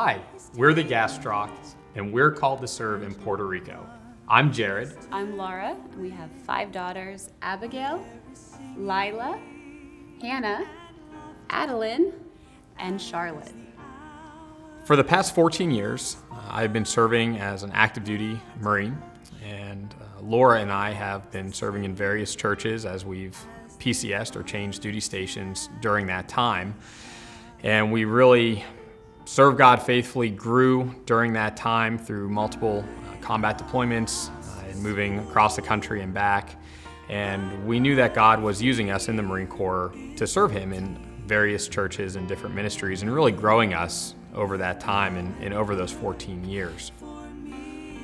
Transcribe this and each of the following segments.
Hi, we're the Gastrocks, and we're called to serve in Puerto Rico. I'm Jared. I'm Laura. We have 5 daughters: Abigail, Lila, Hannah, Adeline, and Charlotte. For the past 14 years, I've been serving as an active duty Marine, and Laura and I have been serving in various churches as we've PCS'd or changed duty stations during that time. And we really served God faithfully, grew during that time through multiple combat deployments and moving across the country and back. And we knew that God was using us in the Marine Corps to serve Him in various churches and different ministries, and really growing us over that time and over those 14 years.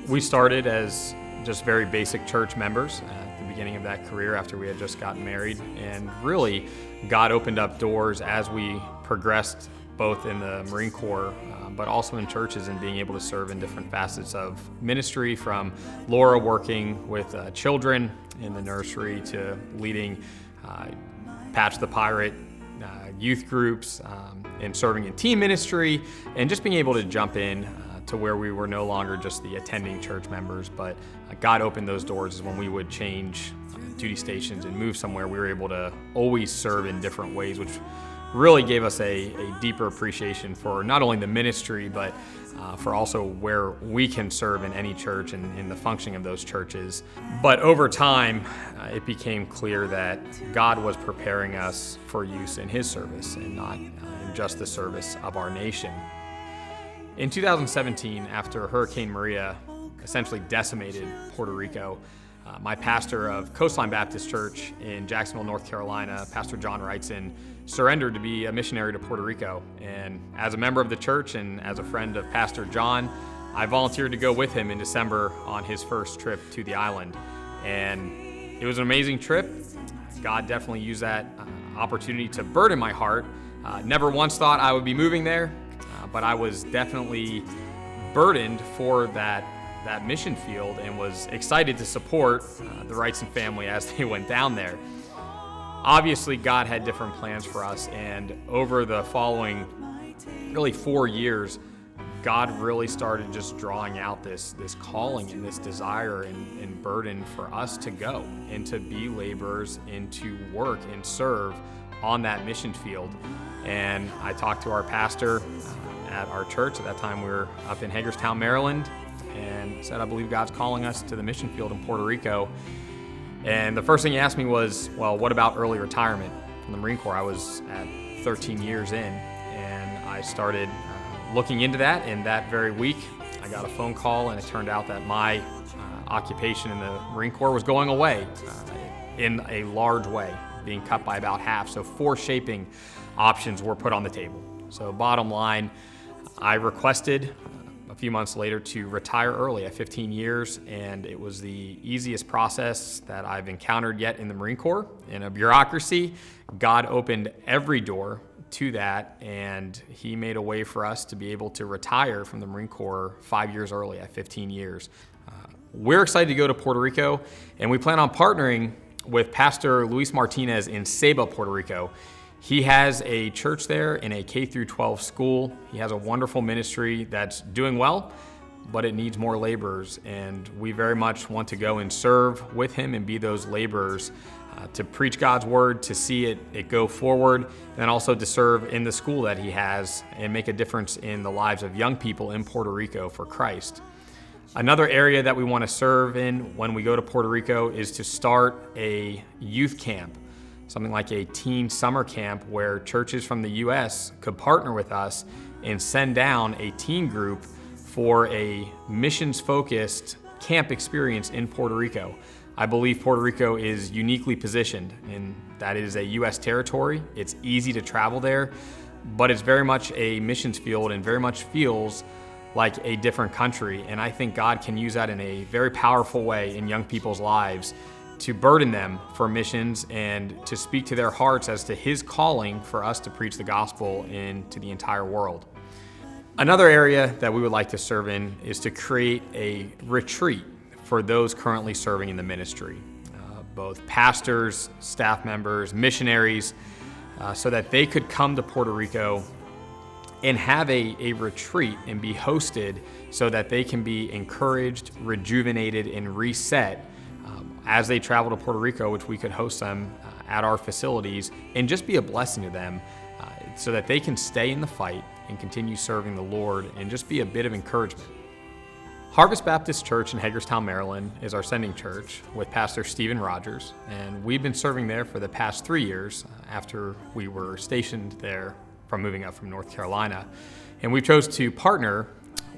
We started as just very basic church members at the beginning of that career after we had just gotten married, and really God opened up doors as we progressed both in the Marine Corps but also in churches, and being able to serve in different facets of ministry, from Laura working with children in the nursery to leading Patch the Pirate youth groups, and serving in team ministry, and just being able to jump in to where we were no longer just the attending church members, but God opened those doors when we would change duty stations and move somewhere. We were able to always serve in different ways, which really gave us a deeper appreciation for not only the ministry, but for also where we can serve in any church and in the functioning of those churches. But over time, it became clear that God was preparing us for use in His service and not in just the service of our nation. In 2017, after Hurricane Maria essentially decimated Puerto Rico, my pastor of Coastline Baptist Church in Jacksonville, North Carolina, Pastor John Wrightson, surrendered to be a missionary to Puerto Rico. And as a member of the church and as a friend of Pastor John, I volunteered to go with him in December on his first trip to the island. And it was an amazing trip. God definitely used that opportunity to burden my heart. Never once thought I would be moving there, but I was definitely burdened for that mission field, and was excited to support the Wrightson family as they went down there. Obviously, God had different plans for us, and over the following really 4 years, God really started just drawing out this calling and this desire and burden for us to go and to be laborers and to work and serve on that mission field. And I talked to our pastor at our church. At that time, we were up in Hagerstown, Maryland, and said, I believe God's calling us to the mission field in Puerto Rico. And the first thing he asked me was, well, what about early retirement from the Marine Corps? I was at 13 years in, and I started looking into that. And that very week, I got a phone call, and it turned out that my occupation in the Marine Corps was going away in a large way, being cut by about half. So 4 shaping options were put on the table. So bottom line, I requested a few months later to retire early at 15 years, and it was the easiest process that I've encountered yet in the Marine Corps. In a bureaucracy, God opened every door to that, and He made a way for us to be able to retire from the Marine Corps 5 years early at 15 years. We're excited to go to Puerto Rico, and we plan on partnering with Pastor Luis Martinez in Ceiba, Puerto Rico. He has a church there in a K-12 school. He has a wonderful ministry that's doing well, but it needs more laborers. And we very much want to go and serve with him and be those laborers to preach God's word, to see it go forward, and then also to serve in the school that he has and make a difference in the lives of young people in Puerto Rico for Christ. Another area that we want to serve in when we go to Puerto Rico is to start a youth camp. Something like a teen summer camp where churches from the U.S. could partner with us and send down a teen group for a missions-focused camp experience in Puerto Rico. I believe Puerto Rico is uniquely positioned in that it is a U.S. territory. It's easy to travel there, but it's very much a missions field and very much feels like a different country. And I think God can use that in a very powerful way in young people's lives, to burden them for missions and to speak to their hearts as to His calling for us to preach the gospel into the entire world. Another area that we would like to serve in is to create a retreat for those currently serving in the ministry, both pastors, staff members, missionaries, so that they could come to Puerto Rico and have a retreat and be hosted so that they can be encouraged, rejuvenated, and reset as they travel to Puerto Rico, which we could host them at our facilities and just be a blessing to them so that they can stay in the fight and continue serving the Lord and just be a bit of encouragement. Harvest Baptist Church in Hagerstown, Maryland is our sending church with Pastor Stephen Rogers, and we've been serving there for the past 3 years after we were stationed there from moving up from North Carolina. And we chose to partner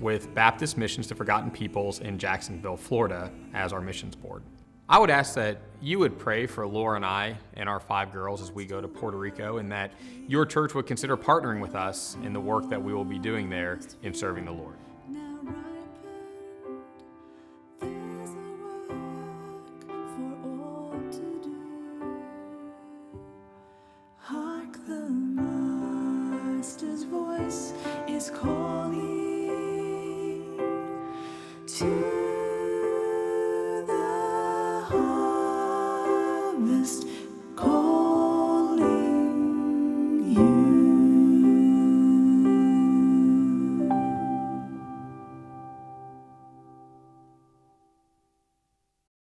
with Baptist Missions to Forgotten Peoples in Jacksonville, Florida as our missions board. I would ask that you would pray for Laura and I and our 5 girls as we go to Puerto Rico, and that your church would consider partnering with us in the work that we will be doing there in serving the Lord. Hark the Master's voice.